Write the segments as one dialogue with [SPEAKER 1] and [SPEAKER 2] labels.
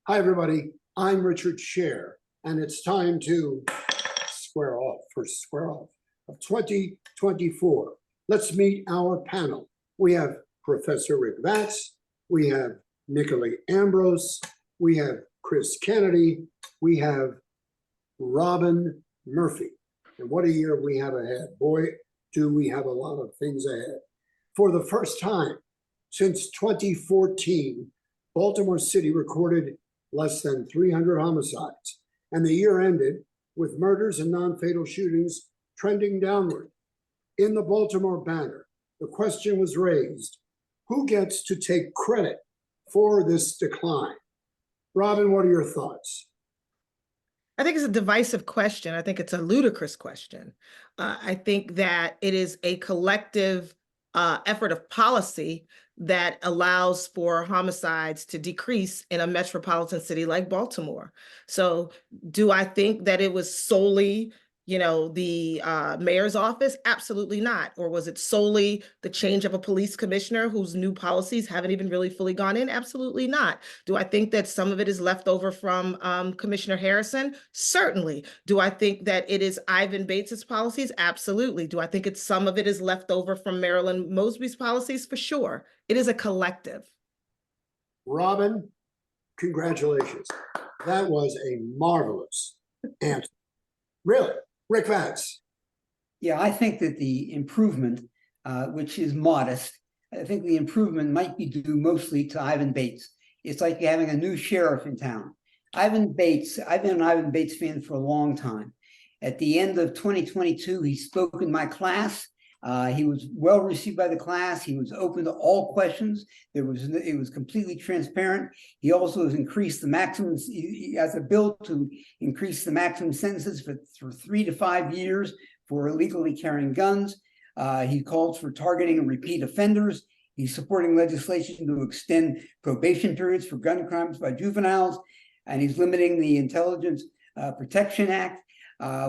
[SPEAKER 1] Hi, everybody. I'm Richard Sher, and it's time to square off of 2024. Let's meet our panel. We have Professor Rick Vatz, we have Nicolee Ambrose, we have Chris Kennedy, we have Robyn Murphy. And what a year we have ahead. Boy, do we have a lot of things ahead. For the first time since 2014, Baltimore City recorded less than 300 homicides, and the year ended with murders and non-fatal shootings trending downward. In the Baltimore Banner, the question was raised, who gets to take credit for this decline? Robyn, what are your thoughts?
[SPEAKER 2] I think it's a divisive question. I think it's a ludicrous question. I think that it is a collective effort of policy that allows for homicides to decrease in a metropolitan city like Baltimore. So do I think that it was solely, the mayor's office? Absolutely not. Or was it solely the change of a police commissioner whose new policies haven't even really fully gone in? Absolutely not. Do I think that some of it is left over from Commissioner Harrison? Certainly. Do I think that it is Ivan Bates's policies? Absolutely. Do I think some of it is left over from Marilyn Mosby's policies? For sure. It is a collective.
[SPEAKER 1] Robyn, congratulations. That was a marvelous answer. Really? Rick Vatz.
[SPEAKER 3] Yeah, I think that the improvement, which is modest, I think the improvement might be due mostly to Ivan Bates. It's like having a new sheriff in town. Ivan Bates, I've been an Ivan Bates fan for a long time. At the end of 2022, he spoke in my class. He was well received by the class. He was open to all questions. It was completely transparent. He also has increased the maximum. He has a bill to increase the maximum sentences for 3 to 5 years for illegally carrying guns. He calls for targeting repeat offenders. He's supporting legislation to extend probation periods for gun crimes by juveniles, and he's limiting the Intelligence Protection Act,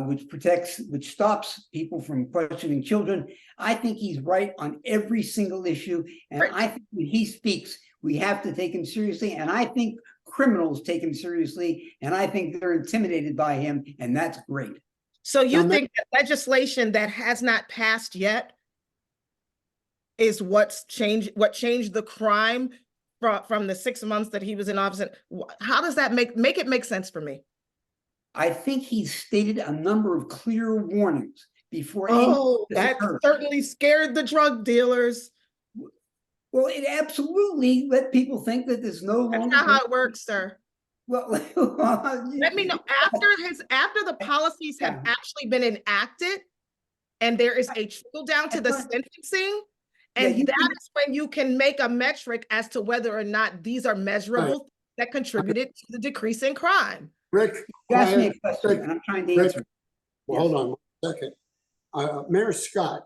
[SPEAKER 3] which stops people from questioning children. I think he's right on every single issue. And I think when he speaks, we have to take him seriously. And I think criminals take him seriously. And I think they're intimidated by him. And that's great.
[SPEAKER 2] So you think that legislation that has not passed yet is what changed the crime from the 6 months that he was in office? How does that make it make sense for me?
[SPEAKER 3] I think he stated a number of clear warnings before.
[SPEAKER 2] Oh, that certainly scared the drug dealers.
[SPEAKER 3] Well, it absolutely let people think that there's no longer.
[SPEAKER 2] That's not how it works, sir.
[SPEAKER 3] Well,
[SPEAKER 2] let me know after the policies have actually been enacted, and there is a trickle down to the sentencing, and that is when you can make a metric as to whether or not these are measurable that contributed to the decrease in crime.
[SPEAKER 1] Rick,
[SPEAKER 3] you asked me a question, and I'm trying to answer.
[SPEAKER 1] Well, hold on 1 second. Mayor Scott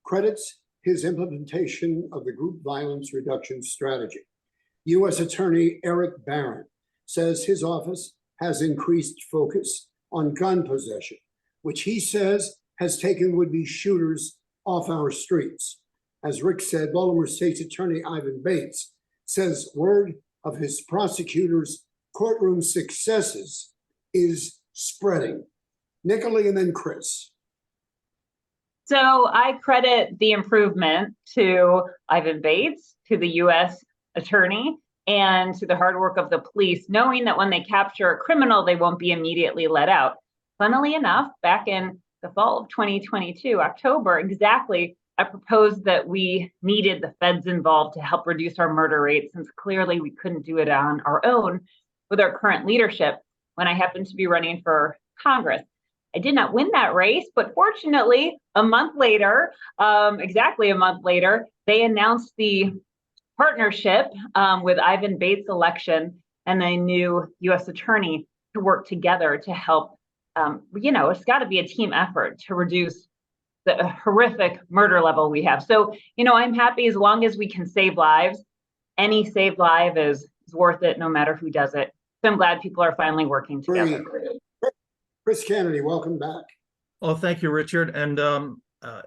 [SPEAKER 1] credits his implementation of the group violence reduction strategy. U.S. Attorney Eric Barron says his office has increased focus on gun possession, which he says has taken would-be shooters off our streets. As Rick said, Baltimore State's Attorney Ivan Bates says word of his prosecutors' courtroom successes is spreading. Nicolee and then Chris.
[SPEAKER 4] So I credit the improvement to Ivan Bates, to the U.S. Attorney, and to the hard work of the police, knowing that when they capture a criminal, they won't be immediately let out. Funnily enough, back in the fall of 2022, October, exactly, I proposed that we needed the feds involved to help reduce our murder rate, since clearly we couldn't do it on our own with our current leadership, when I happened to be running for Congress. I did not win that race, but fortunately, a month later, exactly a month later, they announced the partnership with Ivan Bates' election and a new U.S. attorney to work together to help. It's got to be a team effort to reduce the horrific murder level we have. So, I'm happy as long as we can save lives. Any saved life is worth it, no matter who does it. So I'm glad people are finally working together.
[SPEAKER 1] Chris Kennedy, welcome back.
[SPEAKER 5] Well, thank you, Richard. And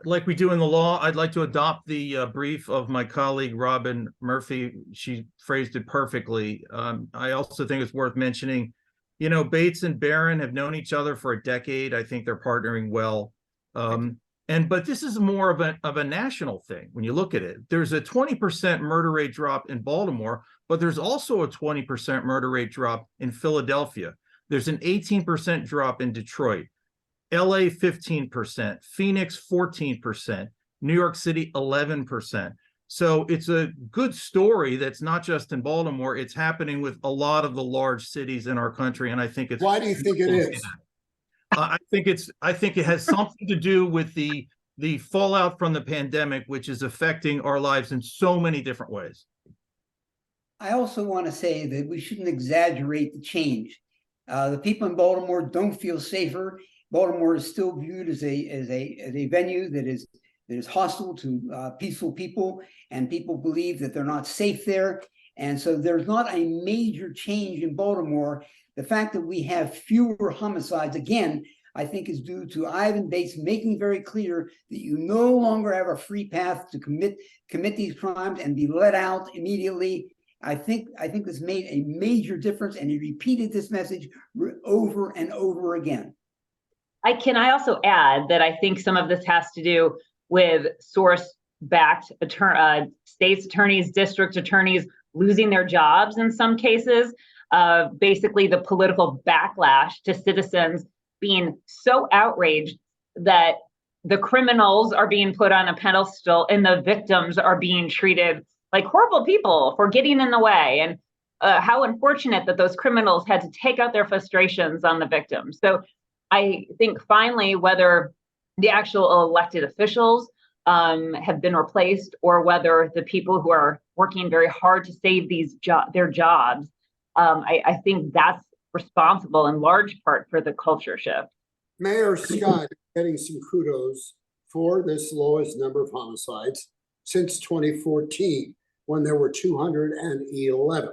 [SPEAKER 5] like we do in the law, I'd like to adopt the brief of my colleague Robyn Murphy. She phrased it perfectly. I also think it's worth mentioning, you know, Bates and Barron have known each other for a decade. I think they're partnering well. But this is more of a national thing when you look at it. There's a 20% murder rate drop in Baltimore, but there's also a 20% murder rate drop in Philadelphia. There's an 18% drop in Detroit. LA 15%, Phoenix 14%, New York City 11%. So it's a good story that's not just in Baltimore, it's happening with a lot of the large cities in our country. And I think it's—
[SPEAKER 1] Why do you think it is?
[SPEAKER 5] I think it has something to do with the fallout from the pandemic, which is affecting our lives in so many different ways.
[SPEAKER 3] I also want to say that we shouldn't exaggerate the change. The people in Baltimore don't feel safer. Baltimore is still viewed as a venue that is hostile to peaceful people, and people believe that they're not safe there. And so there's not a major change in Baltimore. The fact that we have fewer homicides, again, I think is due to Ivan Bates making very clear that you no longer have a free path to commit these crimes and be let out immediately. I think this made a major difference, and he repeated this message over and over again.
[SPEAKER 4] I also add that I think some of this has to do with source-backed state's attorneys, district attorneys losing their jobs in some cases. Basically, the political backlash to citizens being so outraged that the criminals are being put on a pedestal and the victims are being treated like horrible people for getting in the way. And how unfortunate that those criminals had to take out their frustrations on the victims. So I think finally, whether the actual elected officials have been replaced or whether the people who are working very hard to save their jobs, I think that's responsible in large part for the culture shift.
[SPEAKER 1] Mayor Scott is getting some kudos for this lowest number of homicides since 2014, when there were 211.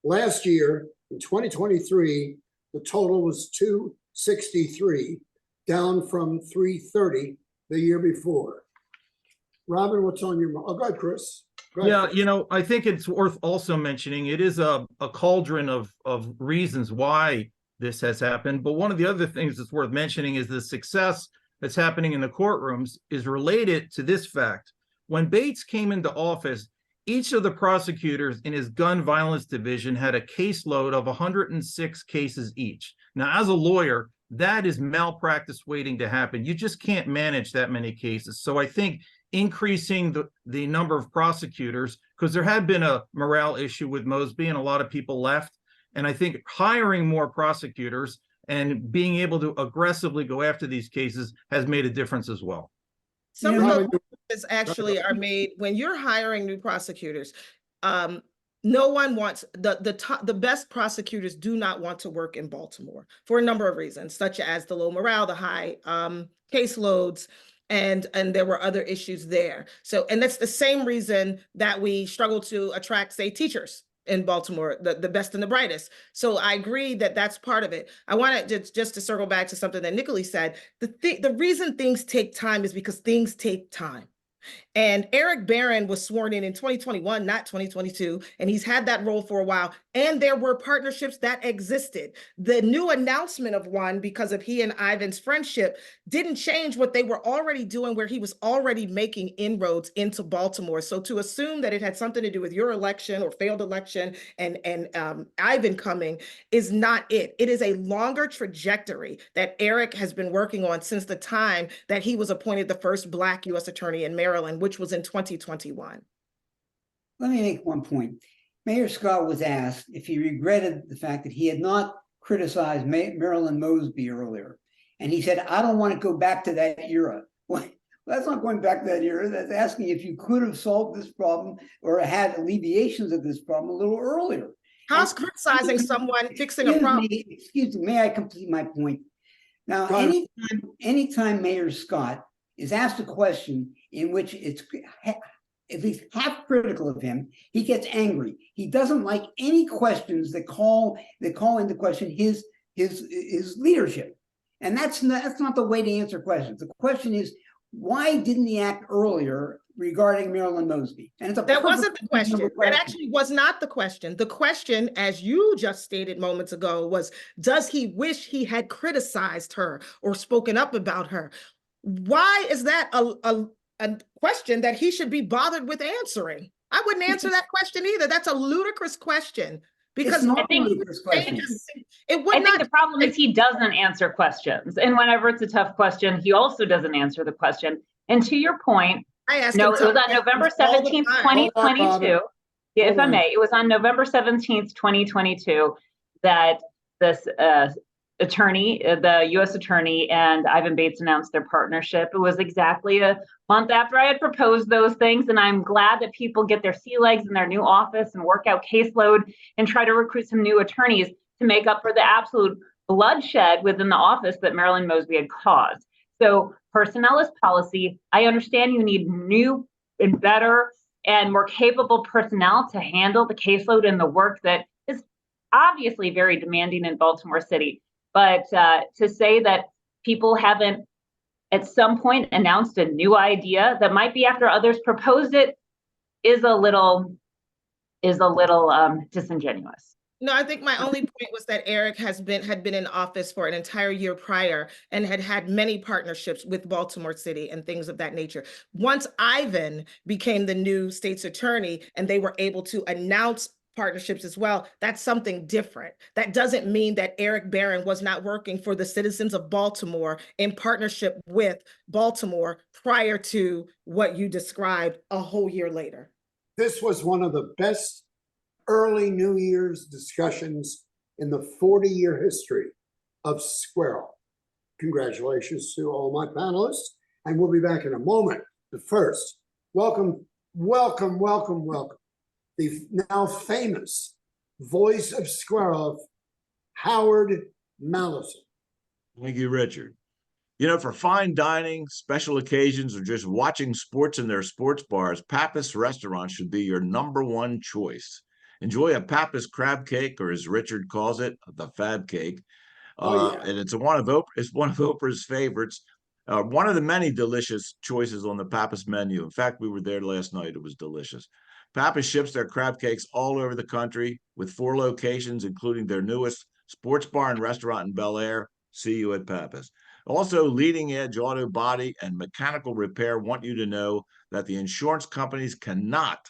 [SPEAKER 1] Last year, in 2023, the total was 263, down from 330 the year before. Robyn, what's on your mind? Oh, go ahead, Chris. Go ahead,
[SPEAKER 5] Yeah,
[SPEAKER 1] Chris.
[SPEAKER 5] you know, I think it's worth also mentioning it is a cauldron of reasons why this has happened. But one of the other things that's worth mentioning is the success that's happening in the courtrooms is related to this fact. When Bates came into office, each of the prosecutors in his gun violence division had a caseload of 106 cases each. Now, as a lawyer, that is malpractice waiting to happen. You just can't manage that many cases. So I think increasing the number of prosecutors, because there had been a morale issue with Mosby and a lot of people left. And I think hiring more prosecutors and being able to aggressively go after these cases has made a difference as well.
[SPEAKER 2] Some of those decisions actually are made when you're hiring new prosecutors. No one wants the best prosecutors do not want to work in Baltimore for a number of reasons, such as the low morale, the high caseloads, and there were other issues there. So, and that's the same reason that we struggle to attract, say, teachers in Baltimore, the best and the brightest. So I agree that that's part of it. I want to just to circle back to something that Nicolee said. The reason things take time is because things take time. And Eric Barron was sworn in 2021, not 2022, and he's had that role for a while. And there were partnerships that existed. The new announcement of one, because of he and Ivan's friendship, didn't change what they were already doing, where he was already making inroads into Baltimore. So to assume that it had something to do with your election or failed election and Ivan coming is not it. It is a longer trajectory that Eric has been working on since the time that he was appointed the first Black U.S. attorney in Maryland, which was in 2021.
[SPEAKER 3] Let me make one point. Mayor Scott was asked if he regretted the fact that he had not criticized Marilyn Mosby earlier. And he said, I don't want to go back to that era. Well, that's not going back to that era. That's asking if you could have solved this problem or had alleviations of this problem a little earlier.
[SPEAKER 2] How's criticizing someone fixing a problem?
[SPEAKER 3] Excuse me, may I complete my point? Now, anytime Mayor Scott is asked a question in which it's at least half critical of him, he gets angry. He doesn't like any questions that call into question his leadership. And that's not the way to answer questions. The question is, why didn't he act earlier regarding Marilyn Mosby? And it's a
[SPEAKER 2] That wasn't the
[SPEAKER 3] perfect
[SPEAKER 2] question.
[SPEAKER 3] reasonable
[SPEAKER 2] That actually was not the question. The question, as you just stated moments ago, was, does he wish he had criticized her or spoken up about her? Why is that a question that he should be bothered with answering? I wouldn't answer that question either. That's a ludicrous question. Because
[SPEAKER 3] It's not
[SPEAKER 4] I think-
[SPEAKER 3] a ludicrous question.
[SPEAKER 2] it would
[SPEAKER 4] I
[SPEAKER 2] not.
[SPEAKER 4] think the problem is he doesn't answer questions. And whenever it's a tough question, he also doesn't answer the question. And to your point,
[SPEAKER 2] I asked
[SPEAKER 4] no,
[SPEAKER 2] him
[SPEAKER 4] it was on
[SPEAKER 2] to-
[SPEAKER 4] November
[SPEAKER 2] all the
[SPEAKER 4] 17th,
[SPEAKER 2] time.
[SPEAKER 4] 2022. Yeah, if
[SPEAKER 1] Hold
[SPEAKER 4] I
[SPEAKER 1] on.
[SPEAKER 4] may, it was on November 17th, 2022, that this attorney, the U.S. attorney and Ivan Bates announced their partnership. It was exactly a month after I had proposed those things. And I'm glad that people get their sea legs in their new office and work out caseload and try to recruit some new attorneys to make up for the absolute bloodshed within the office that Marilyn Mosby had caused. So personnel is policy. I understand you need new and better and more capable personnel to handle the caseload and the work that is obviously very demanding in Baltimore City. But to say that people haven't at some point announced a new idea that might be after others proposed it is a little disingenuous.
[SPEAKER 2] No, I think my only point was that Eric had been in office for an entire year prior and had had many partnerships with Baltimore City and things of that nature. Once Ivan became the new state's attorney and they were able to announce partnerships as well, that's something different. That doesn't mean that Eric Barron was not working for the citizens of Baltimore in partnership with Baltimore prior to what you described a whole year later.
[SPEAKER 1] This was one of the best early New Year's discussions in the 40-year history of Square Off. Congratulations to all my panelists, and we'll be back in a moment. But first, welcome, the now famous voice of Square Off, Howard Mallison.
[SPEAKER 6] Thank you, Richard. You know, for fine dining, special occasions, or just watching sports in their sports bars, Pappas Restaurant should be your #1 choice. Enjoy a Pappas crab cake, or as Richard calls it, the Fab Cake. And it's one of Oprah's favorites. One of the many delicious choices on the Pappas menu. In fact, we were there last night. It was delicious. Pappas ships their crab cakes all over the country with 4 locations, including their newest sports bar and restaurant in Bel Air. See you at Pappas. Also, Leading Edge Auto Body and Mechanical Repair want you to know that the insurance companies cannot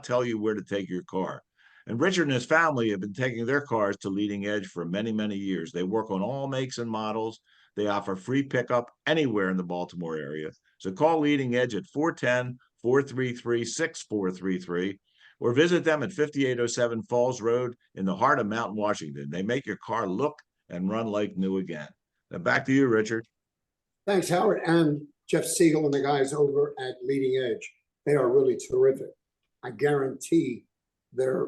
[SPEAKER 6] tell you where to take your car. And Richard and his family have been taking their cars to Leading Edge for many, many years. They work on all makes and models. They offer free pickup anywhere in the Baltimore area. So call Leading Edge at 410-433-6433 or visit them at 5807 Falls Road in the heart of Mountain Washington. They make your car look and run like new again. Now back to you, Richard.
[SPEAKER 1] Thanks, Howard, and Jeff Siegel and the guys over at Leading Edge. They are really terrific. I guarantee their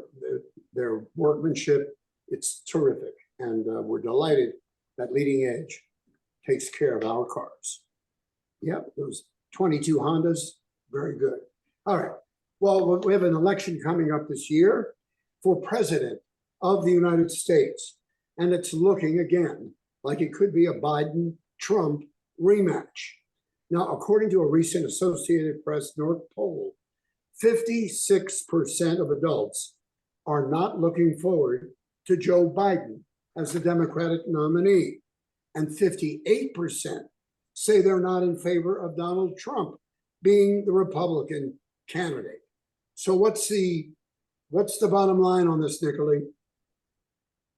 [SPEAKER 1] workmanship, it's terrific. And we're delighted that Leading Edge takes care of our cars. Yep, those 22 Hondas, very good. All right, well, we have an election coming up this year for president of the United States. And it's looking again like it could be a Biden-Trump rematch. Now, according to a recent Associated Press North poll, 56% of adults are not looking forward to Joe Biden as the Democratic nominee, and 58% say they're not in favor of Donald Trump being the Republican candidate. So what's the bottom line on this, Nicolee?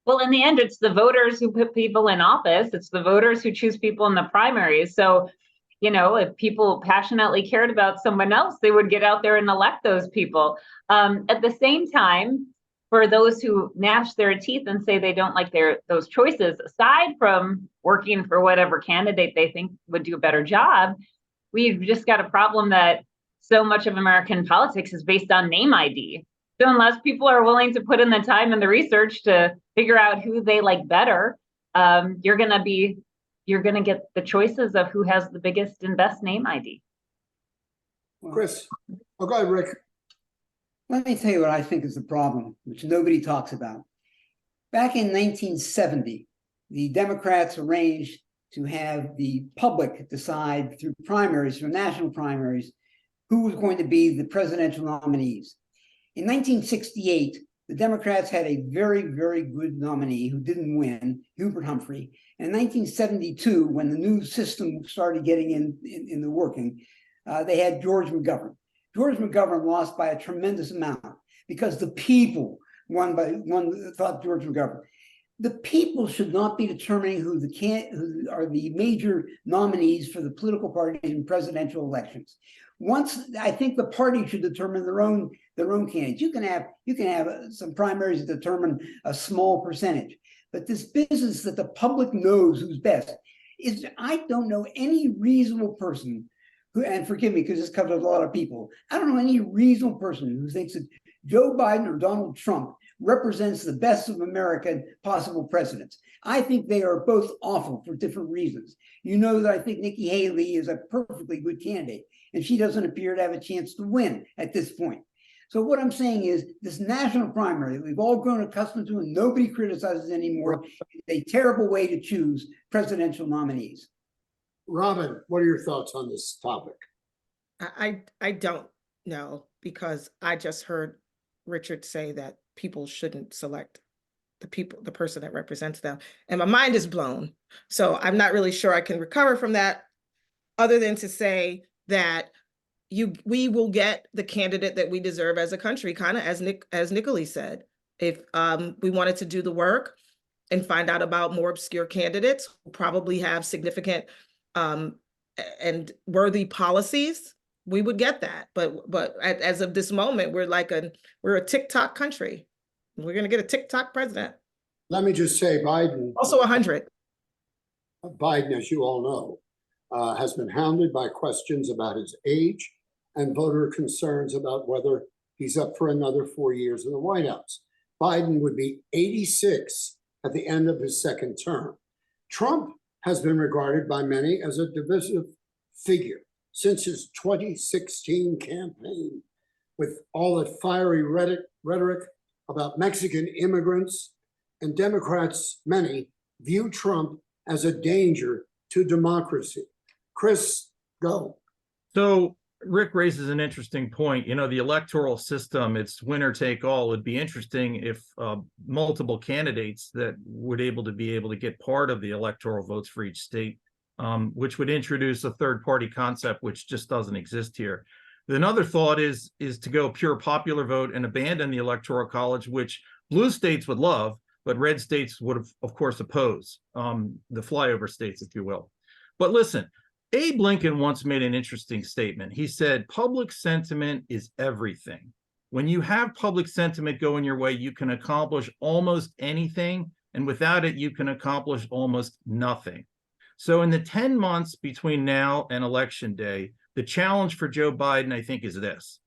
[SPEAKER 4] Well, in the end, it's the voters who put people in office. It's the voters who choose people in the primaries. So, you know, if people passionately cared about someone else, they would get out there and elect those people. At the same time, for those who gnash their teeth and say they don't like those choices, aside from working for whatever candidate they think would do a better job, we've just got a problem that so much of American politics is based on name ID. So unless people are willing to put in the time and the research to figure out who they like better, you're gonna get the choices of who has the biggest and best name ID.
[SPEAKER 1] Chris, go ahead, Rick.
[SPEAKER 3] Let me tell you what I think is the problem, which nobody talks about. Back in 1970, the Democrats arranged to have the public decide through primaries, through national primaries, who was going to be the presidential nominees. In 1968, the Democrats had a very, very good nominee who didn't win, Hubert Humphrey. And in 1972, when the new system started getting in the working, they had George McGovern. George McGovern lost by a tremendous amount because the people thought George McGovern. The people should not be determining who are the major nominees for the political parties in presidential elections. I think the party should determine their own candidates. You can have some primaries that determine a small percentage, but this business that the public knows who's best is, I don't know any reasonable person who, and forgive me because this covers a lot of people, I don't know any reasonable person who thinks that Joe Biden or Donald Trump represents the best of American possible presidents. I think they are both awful for different reasons. You know that I think Nikki Haley is a perfectly good candidate, and she doesn't appear to have a chance to win at this point. So what I'm saying is this national primary that we've all grown accustomed to and nobody criticizes anymore is a terrible way to choose presidential nominees.
[SPEAKER 1] Robyn, what are your thoughts on this topic?
[SPEAKER 2] I don't know, because I just heard Richard say that people shouldn't select the person that represents them, and my mind is blown. So I'm not really sure I can recover from that, other than to say that we will get the candidate that we deserve as a country, kind of as Nicolee said. If we wanted to do the work and find out about more obscure candidates who probably have significant and worthy policies, we would get that. But as of this moment, we're a TikTok country. We're going to get a TikTok president.
[SPEAKER 1] Let me just say, Biden.
[SPEAKER 2] Also 100.
[SPEAKER 1] Biden, as you all know, has been hounded by questions about his age and voter concerns about whether he's up for another 4 years in the White House. Biden would be 86 at the end of his second term. Trump has been regarded by many as a divisive figure since his 2016 campaign, with all that fiery rhetoric about Mexican immigrants, and Democrats, many, view Trump as a danger to democracy. Chris, go.
[SPEAKER 5] So Rick raises an interesting point. You know, the electoral system, it's winner take all. It'd be interesting if multiple candidates that would be able to get part of the electoral votes for each state, which would introduce a third party concept, which just doesn't exist here. Another thought is to go pure popular vote and abandon the electoral college, which blue states would love, but red states would, of course, oppose, the flyover states, if you will. But listen, Abe Lincoln once made an interesting statement. He said, public sentiment is everything. When you have public sentiment going your way, you can accomplish almost anything, and without it, you can accomplish almost nothing. So in the 10 months between now and Election Day, the challenge for Joe Biden, I think, is this.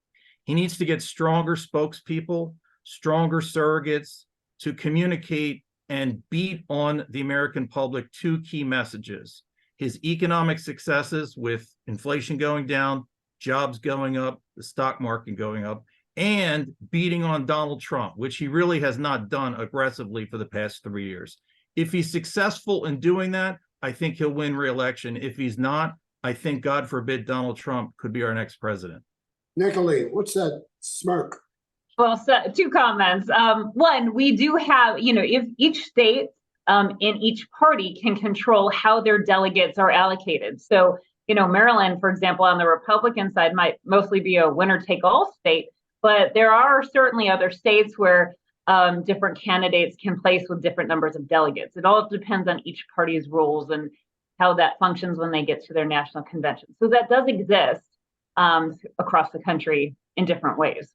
[SPEAKER 5] He needs to get stronger spokespeople, stronger surrogates to communicate and beat on the American public two key messages: his economic successes with inflation going down, jobs going up, the stock market going up, and beating on Donald Trump, which he really has not done aggressively for the past 3 years. If he's successful in doing that, I think he'll win re-election. If he's not, I think, God forbid, Donald Trump could be our next president.
[SPEAKER 1] Nicolee, what's that smirk?
[SPEAKER 4] Well, so, two comments. One, we do have, if each state in each party can control how their delegates are allocated. So, Maryland, for example, on the Republican side might mostly be a winner-take-all state, but there are certainly other states where different candidates can place with different numbers of delegates. It all depends on each party's rules and how that functions when they get to their national convention. So that does exist across the country in different ways.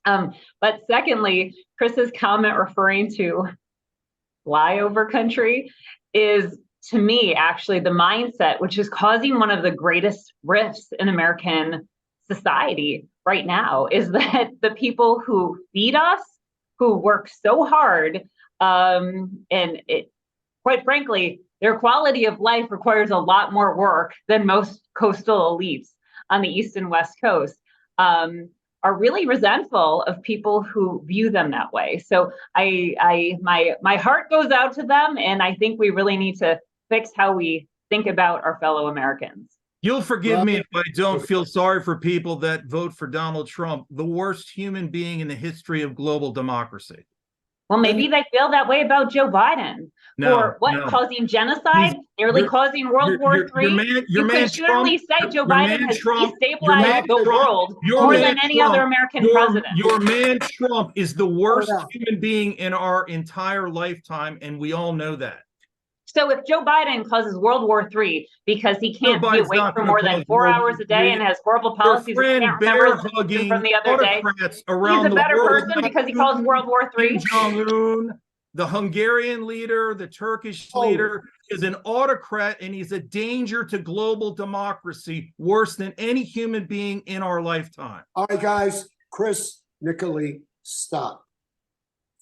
[SPEAKER 4] But secondly, Chris's comment referring to flyover country is, to me, actually the mindset which is causing one of the greatest rifts in American society right now, is that the people who feed us, who work so hard, quite frankly, their quality of life requires a lot more work than most coastal elites on the East and West Coast, are really resentful of people who view them that way. So my heart goes out to them, and I think we really need to fix how we think about our fellow Americans.
[SPEAKER 5] You'll forgive me if
[SPEAKER 1] Robyn?
[SPEAKER 5] I don't feel sorry for people that vote for Donald Trump, the worst human being in the history of global democracy.
[SPEAKER 4] Well, maybe they feel that way about Joe Biden.
[SPEAKER 5] No,
[SPEAKER 4] For what,
[SPEAKER 5] no.
[SPEAKER 4] causing genocide, nearly
[SPEAKER 5] you're-
[SPEAKER 4] causing World War III? You could surely say Joe Biden has destabilized the world more than any other American president.
[SPEAKER 5] Your man Trump is the worst
[SPEAKER 1] Hold on.
[SPEAKER 5] human being in our entire lifetime, and we all know that.
[SPEAKER 4] So if Joe Biden causes World War III because he can't be
[SPEAKER 5] Biden's
[SPEAKER 4] awake
[SPEAKER 5] not
[SPEAKER 4] for
[SPEAKER 5] gonna
[SPEAKER 4] more than
[SPEAKER 5] cause
[SPEAKER 4] 4
[SPEAKER 5] World
[SPEAKER 4] hours
[SPEAKER 5] War
[SPEAKER 4] a day
[SPEAKER 5] III.
[SPEAKER 4] and has horrible
[SPEAKER 5] Your
[SPEAKER 4] policies, I
[SPEAKER 5] friend
[SPEAKER 4] can't remember the
[SPEAKER 5] bear-hugging
[SPEAKER 4] from the other day,
[SPEAKER 5] autocrats
[SPEAKER 4] he's
[SPEAKER 5] around
[SPEAKER 4] a
[SPEAKER 5] the
[SPEAKER 4] better
[SPEAKER 5] world.
[SPEAKER 4] person because he caused World War
[SPEAKER 5] Kim
[SPEAKER 4] III.
[SPEAKER 5] Jong-un, the Hungarian leader, the Turkish
[SPEAKER 1] Oh.
[SPEAKER 5] leader, is an autocrat, and he's a danger to global democracy, worse than any human being in our lifetime.
[SPEAKER 1] All right, guys, Chris, Nicolee, stop.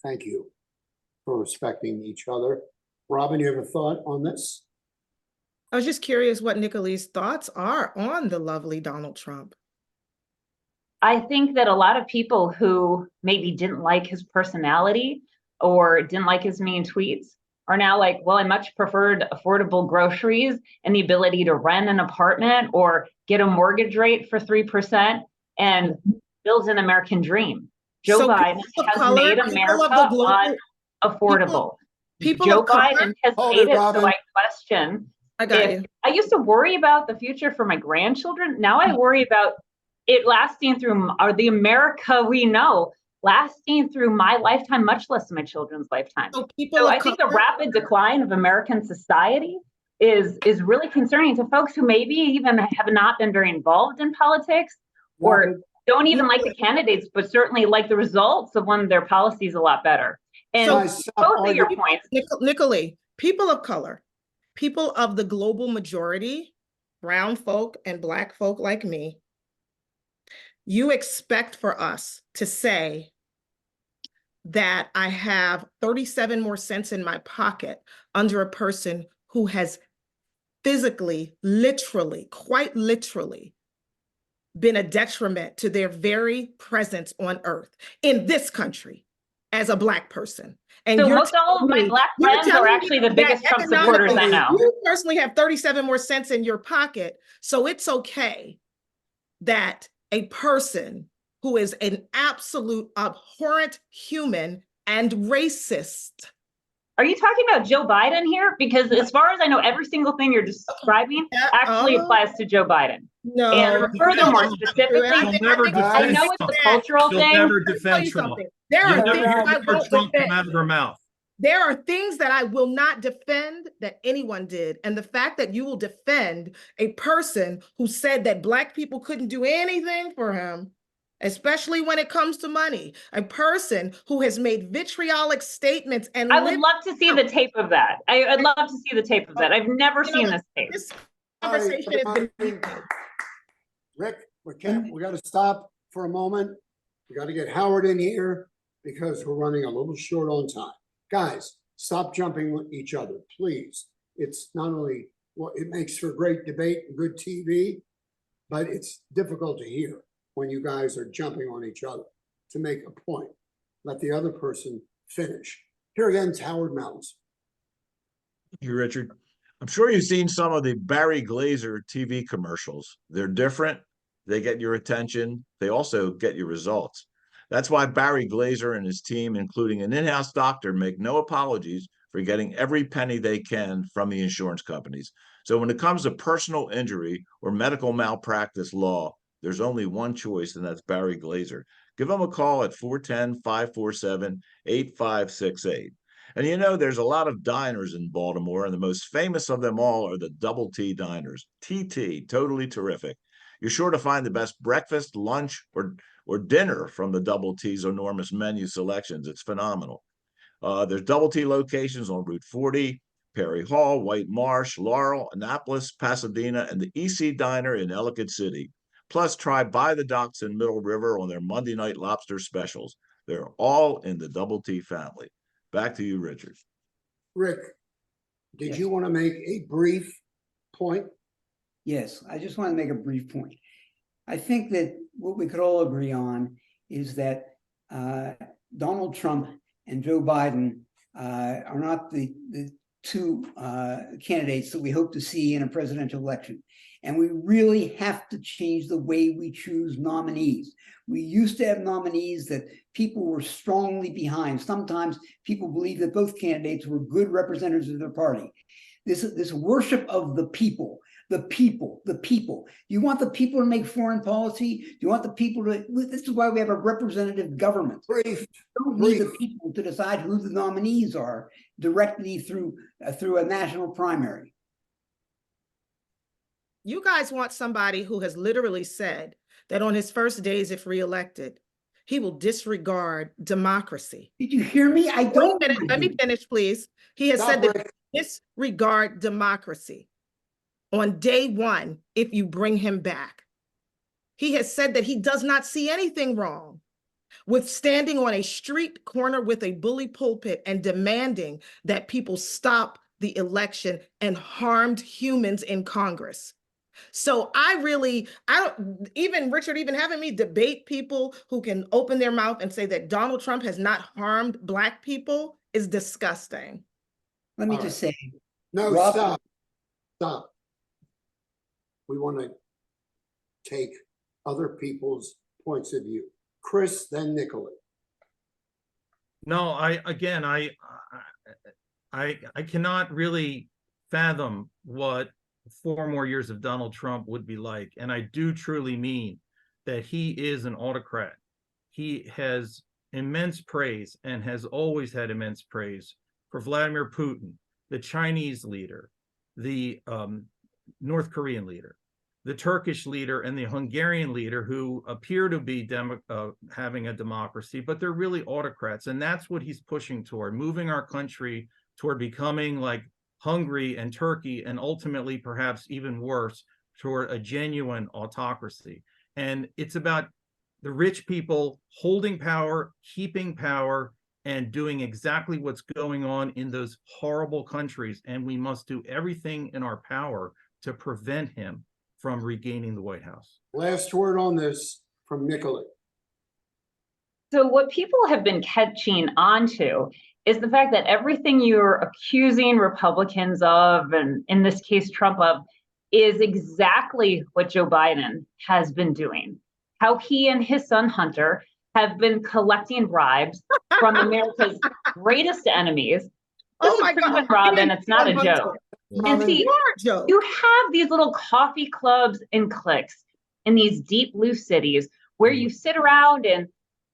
[SPEAKER 1] Thank you for respecting each other. Robyn, you have a thought on this?
[SPEAKER 2] I was just curious what Nicolee's thoughts are on the lovely Donald Trump.
[SPEAKER 4] I think that a lot of people who maybe didn't like his personality or didn't like his mean tweets are now like, well, I much preferred affordable groceries and the ability to rent an apartment or get a mortgage rate for 3% and build an American dream. Joe
[SPEAKER 2] So
[SPEAKER 4] Biden
[SPEAKER 2] people of
[SPEAKER 4] has
[SPEAKER 2] color,
[SPEAKER 4] made
[SPEAKER 2] people of
[SPEAKER 4] America
[SPEAKER 2] the global-
[SPEAKER 4] unaffordable.
[SPEAKER 2] people
[SPEAKER 4] Joe
[SPEAKER 2] of color-
[SPEAKER 4] Biden has
[SPEAKER 1] Hold
[SPEAKER 4] made
[SPEAKER 1] it,
[SPEAKER 4] it so
[SPEAKER 1] Robyn.
[SPEAKER 4] I question.
[SPEAKER 2] I got
[SPEAKER 4] If
[SPEAKER 2] you.
[SPEAKER 4] I used to worry about the future for my grandchildren, now I worry about it lasting through the America we know, lasting through my lifetime, much less my children's lifetime.
[SPEAKER 2] So people
[SPEAKER 4] So
[SPEAKER 2] of
[SPEAKER 4] I think the
[SPEAKER 2] color-
[SPEAKER 4] rapid decline of American society is really concerning to folks who maybe even have not been very involved in politics or
[SPEAKER 1] Robyn,
[SPEAKER 4] don't even like the candidates, but certainly like the results of one of their policies a lot better. And
[SPEAKER 1] guys, stop
[SPEAKER 4] both of your
[SPEAKER 1] arguing.
[SPEAKER 4] points,
[SPEAKER 2] Nicolee, people of color, people of the global majority, brown folk and black folk like me, you expect for us to say that I have 37 more cents in my pocket under a person who has physically, literally, quite literally, been a detriment to their very presence on earth in this country as a Black person. And
[SPEAKER 4] so
[SPEAKER 2] you're
[SPEAKER 4] most all of
[SPEAKER 2] telling
[SPEAKER 4] my
[SPEAKER 2] me-
[SPEAKER 4] Black
[SPEAKER 2] you're
[SPEAKER 4] friends are
[SPEAKER 2] telling me
[SPEAKER 4] actually the
[SPEAKER 2] that
[SPEAKER 4] biggest Trump supporters I know.
[SPEAKER 2] You personally have 37 more cents in your pocket, so it's okay that a person who is an absolute abhorrent human and racist.
[SPEAKER 4] Are you talking about Joe Biden here? Because as far as I know, every single thing you're describing actually applies to Joe Biden.
[SPEAKER 2] No.
[SPEAKER 4] And furthermore,
[SPEAKER 2] no,
[SPEAKER 4] specifically,
[SPEAKER 5] You'll never
[SPEAKER 4] I
[SPEAKER 5] defend
[SPEAKER 4] know it's
[SPEAKER 5] Trump.
[SPEAKER 4] a cultural
[SPEAKER 5] You'll
[SPEAKER 4] thing.
[SPEAKER 5] never
[SPEAKER 2] Let me tell
[SPEAKER 5] defend
[SPEAKER 2] you
[SPEAKER 5] Trump.
[SPEAKER 2] something. There
[SPEAKER 5] You'll
[SPEAKER 2] are
[SPEAKER 5] never
[SPEAKER 2] things
[SPEAKER 5] hear
[SPEAKER 2] I
[SPEAKER 5] the word
[SPEAKER 2] won't
[SPEAKER 5] Trump come
[SPEAKER 2] defend.
[SPEAKER 5] out of her mouth.
[SPEAKER 2] There are things that I will not defend that anyone did. And the fact that you will defend a person who said that Black people couldn't do anything for him, especially when it comes to money, a person who has made vitriolic statements and
[SPEAKER 4] I would love to see the tape of that. I'd love to see the tape of that. I've never seen this tape.
[SPEAKER 2] This
[SPEAKER 1] All right,
[SPEAKER 2] conversation has been.
[SPEAKER 1] Rick, we got to stop for a moment. We got to get Howard in here because we're running a little short on time. Guys, stop jumping with each other, please. It's not only, well, it makes for great debate and good TV, but it's difficult to hear when you guys are jumping on each other to make a point. Let the other person finish. Here again is Howard Mountains.
[SPEAKER 6] Thank you, Richard. I'm sure you've seen some of the Barry Glazer TV commercials. They're different. They get your attention. They also get your results. That's why Barry Glazer and his team, including an in-house doctor, make no apologies for getting every penny they can from the insurance companies. So when it comes to personal injury or medical malpractice law, there's only one choice, and that's Barry Glazer. Give him a call at 410-547-8568. And you know, there's a lot of diners in Baltimore, and the most famous of them all are the Double T diners. TT, totally terrific. You're sure to find the best breakfast, lunch, or dinner from the Double T's enormous menu selections. It's phenomenal. There's Double T locations on Route 40, Perry Hall, White Marsh, Laurel, Annapolis, Pasadena, and the EC Diner in Ellicott City. Plus, try By the Docks in Middle River on their Monday night lobster specials. They're all in the Double T family. Back to you, Richard.
[SPEAKER 1] Rick, did
[SPEAKER 3] Yes.
[SPEAKER 1] you want to make a brief point?
[SPEAKER 3] Yes, I just want to make a brief point. I think that what we could all agree on is that Donald Trump and Joe Biden are not the two candidates that we hope to see in a presidential election. And we really have to change the way we choose nominees. We used to have nominees that people were strongly behind. Sometimes people believed that both candidates were good representatives of their party. This worship of the people. The people. You want the people to make foreign policy? Do you want the people to? This is why we have a representative government.
[SPEAKER 1] Brief.
[SPEAKER 3] We don't need the people to decide who the nominees are directly through a national primary.
[SPEAKER 2] You guys want somebody who has literally said that on his first days, if reelected, he will disregard democracy.
[SPEAKER 3] Did you hear me? I
[SPEAKER 2] Wait a
[SPEAKER 3] don't.
[SPEAKER 2] minute, let me finish, please. He has said that he will disregard democracy on day one if you bring him back. He has said that he does not see anything wrong with standing on a street corner with a bully pulpit and demanding that people stop the election and harmed humans in Congress. So I don't, even Richard, even having me debate people who can open their mouth and say that Donald Trump has not harmed Black people is disgusting.
[SPEAKER 3] Let me just say.
[SPEAKER 1] No,
[SPEAKER 3] Rob-
[SPEAKER 1] stop. We want to take other people's points of view. Chris, then Nicolee.
[SPEAKER 5] No, I cannot really fathom what 4 more years of Donald Trump would be like. And I do truly mean that he is an autocrat. He has immense praise and has always had immense praise for Vladimir Putin, the Chinese leader, the North Korean leader, the Turkish leader, and the Hungarian leader, who appear to be having a democracy, but they're really autocrats. And that's what he's pushing toward, moving our country toward becoming like Hungary and Turkey, and ultimately, perhaps even worse, toward a genuine autocracy. And it's about the rich people holding power, keeping power, and doing exactly what's going on in those horrible countries. And we must do everything in our power to prevent him from regaining the White House.
[SPEAKER 1] Last word on this from Nicolee.
[SPEAKER 4] So what people have been catching on to is the fact that everything you're accusing Republicans of, and in this case, Trump of, is exactly what Joe Biden has been doing. How he and his son Hunter have been collecting bribes from America's greatest enemies.
[SPEAKER 2] Oh my God,
[SPEAKER 4] Robyn, it's not a joke. And see, you have these little coffee clubs and cliques in these deep blue cities where you sit around and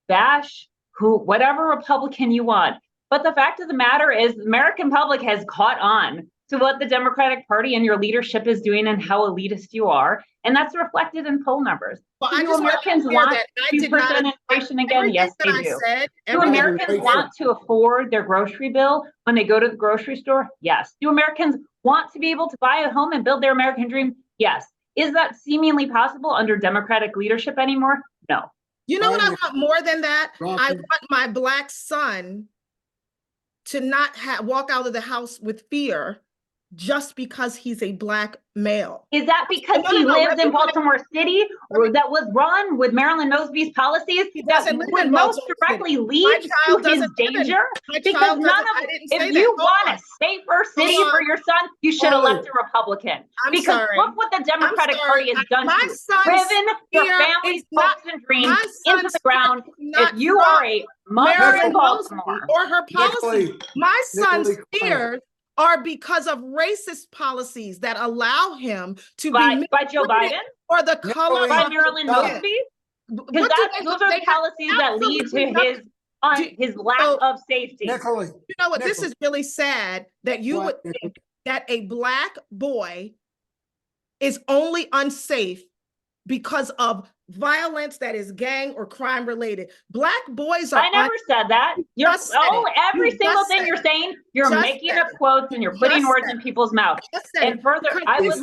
[SPEAKER 4] bash whatever Republican you want. But the fact of the matter is the American public has caught on to what the Democratic Party and your leadership is doing and how elitist you are. And that's reflected in poll numbers.
[SPEAKER 2] Well,
[SPEAKER 4] do Americans want 2% inflation again? Yes, they do. Do Americans want to afford their grocery bill when they go to the grocery store? Yes. Do Americans want to be able to buy a home and build their American dream? Yes. Is that seemingly possible under Democratic leadership anymore? No.
[SPEAKER 2] You know what I want more than that? I want my Black son to not walk out of the house with fear just because he's a Black male.
[SPEAKER 4] Is that because he lives in Baltimore City, or that was run with Marilyn Mosby's policies that would most directly lead to his danger? Because none of if you want a safer city for your son, you should elect a Republican. Because look what the Democratic Party has done to driven your family's hopes and dreams into the ground. If you are a mother in Baltimore
[SPEAKER 2] or her policy, my son's fears are because of racist policies that allow him to
[SPEAKER 4] by Joe Biden
[SPEAKER 2] or the color
[SPEAKER 4] by Marilyn Mosby. Because those are policies that lead to his lack of safety.
[SPEAKER 1] Nicolee,
[SPEAKER 2] you know what? This is really sad that you would think that a Black boy is only unsafe because of violence that is gang or crime related. Black boys are.
[SPEAKER 4] I never said that. Every single thing you're saying, you're making up quotes and you're putting words in people's mouths. And further, I would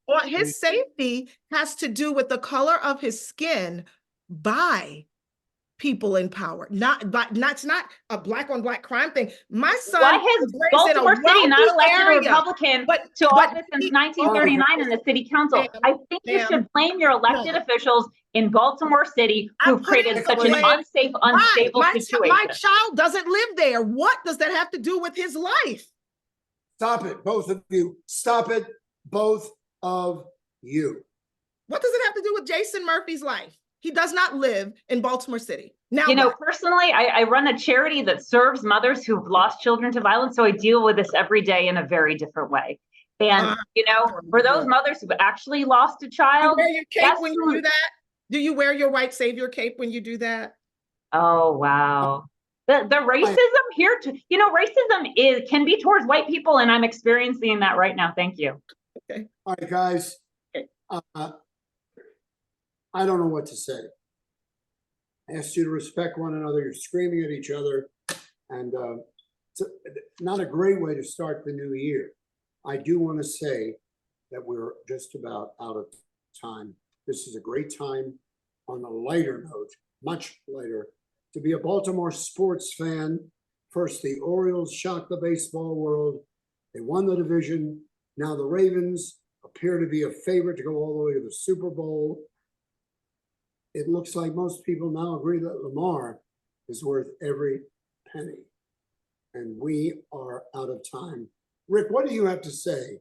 [SPEAKER 4] love.
[SPEAKER 2] His safety has to do with the color of his skin by people in power, it's not a Black on Black crime thing. My son,
[SPEAKER 4] why has Baltimore City not elected a Republican to office since 1939 in the city council? I think you should blame your elected officials in Baltimore City who've created such an unsafe, unstable situation.
[SPEAKER 2] My child doesn't live there. What does that have to do with his life?
[SPEAKER 1] Stop it, both of you. Stop it, both of you.
[SPEAKER 2] What does it have to do with Jason Murphy's life? He does not live in Baltimore City. Now,
[SPEAKER 4] You know,
[SPEAKER 2] what?
[SPEAKER 4] personally, I run a charity that serves mothers who've lost children to violence. So I deal with this every day in a very different way. And, you know, for those mothers who've actually lost a
[SPEAKER 2] You
[SPEAKER 4] child,
[SPEAKER 2] wear your cape
[SPEAKER 4] that's
[SPEAKER 2] when you
[SPEAKER 4] who-
[SPEAKER 2] do that? Do you wear your white savior cape when you do that?
[SPEAKER 4] oh, wow. The racism here, you know, racism can be towards white people, and I'm experiencing that right now. Thank you.
[SPEAKER 2] Okay.
[SPEAKER 1] All right, guys.
[SPEAKER 2] Okay.
[SPEAKER 1] I don't know what to say. I asked you to respect one another. You're screaming at each other, and it's not a great way to start the new year. I do want to say that we're just about out of time. This is a great time, on a lighter note, much lighter, to be a Baltimore sports fan. First, the Orioles shocked the baseball world. They won the division. Now the Ravens appear to be a favorite to go all the way to the Super Bowl. It looks like most people now agree that Lamar is worth every penny. And we are out of time. Rick, what do you have to say?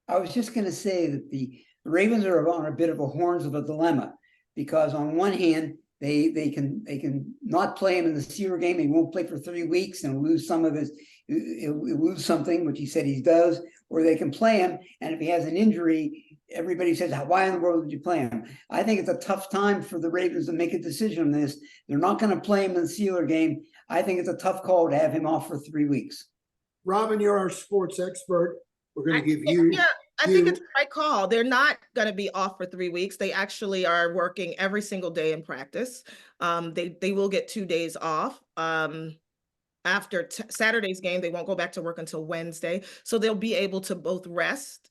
[SPEAKER 3] I was just going to say that the Ravens are on a bit of a horns of a dilemma, because on one hand, they can not play him in the Steeler game. He won't play for 3 weeks and lose some of his, he'll lose something, which he said he does, or they can play him. And if he has an injury, everybody says, why in the world would you play him? I think it's a tough time for the Ravens to make a decision on this. They're not going to play him in the Steeler game. I think it's a tough call to have him off for 3 weeks.
[SPEAKER 1] Robyn, you're our sports expert. We're going to give you.
[SPEAKER 2] Yeah, I think it's the right call. They're not going to be off for 3 weeks. They actually are working every single day in practice. They will get 2 days off. After Saturday's game, they won't go back to work until Wednesday. So they'll be able to both rest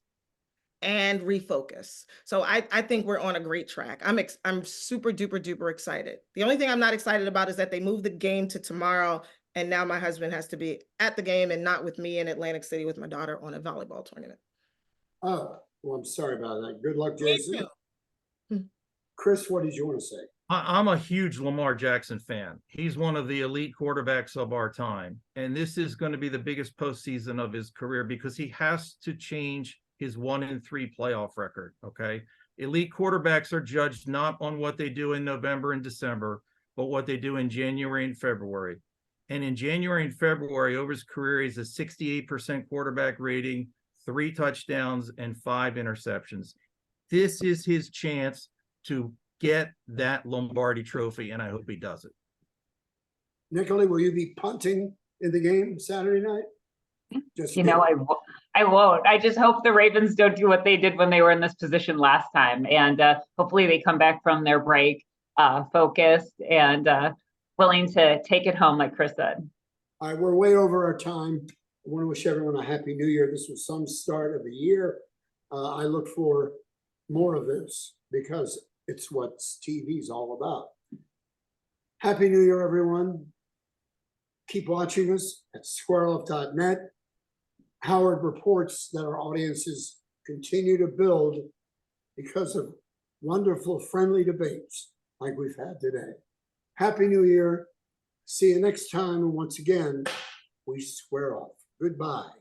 [SPEAKER 2] and refocus. So I think we're on a great track. I'm super duper duper excited. The only thing I'm not excited about is that they moved the game to tomorrow, and now my husband has to be at the game and not with me in Atlantic City with my daughter on a volleyball tournament.
[SPEAKER 1] Oh, well, I'm sorry about that. Good luck, Jason.
[SPEAKER 2] too.
[SPEAKER 1] Chris, what did you want to say?
[SPEAKER 5] I'm a huge Lamar Jackson fan. He's one of the elite quarterbacks of our time. And this is going to be the biggest postseason of his career, because he has to change his 1-3 playoff record. Okay. Elite quarterbacks are judged not on what they do in November and December, but what they do in January and February. And in January and February, over his career, he's a 68% quarterback rating, 3 touchdowns and 5 interceptions. This is his chance to get that Lombardi trophy, and I hope he does it.
[SPEAKER 1] Nicolee, will you be punting in the game Saturday night? Just
[SPEAKER 4] You know, I won't. I just hope the Ravens don't do what they did when they were in this position last time. And hopefully they come back from their break focused and willing to take it home, like Chris said.
[SPEAKER 1] All right, we're way over our time. I want to wish everyone a happy new year. This was some start of the year. I look for more of this because it's what TV is all about. Happy New Year, everyone. Keep watching us at squareoff.net. Howard reports that our audiences continue to build because of wonderful, friendly debates like we've had today. Happy New Year. See you next time. And once again, we square off. Goodbye.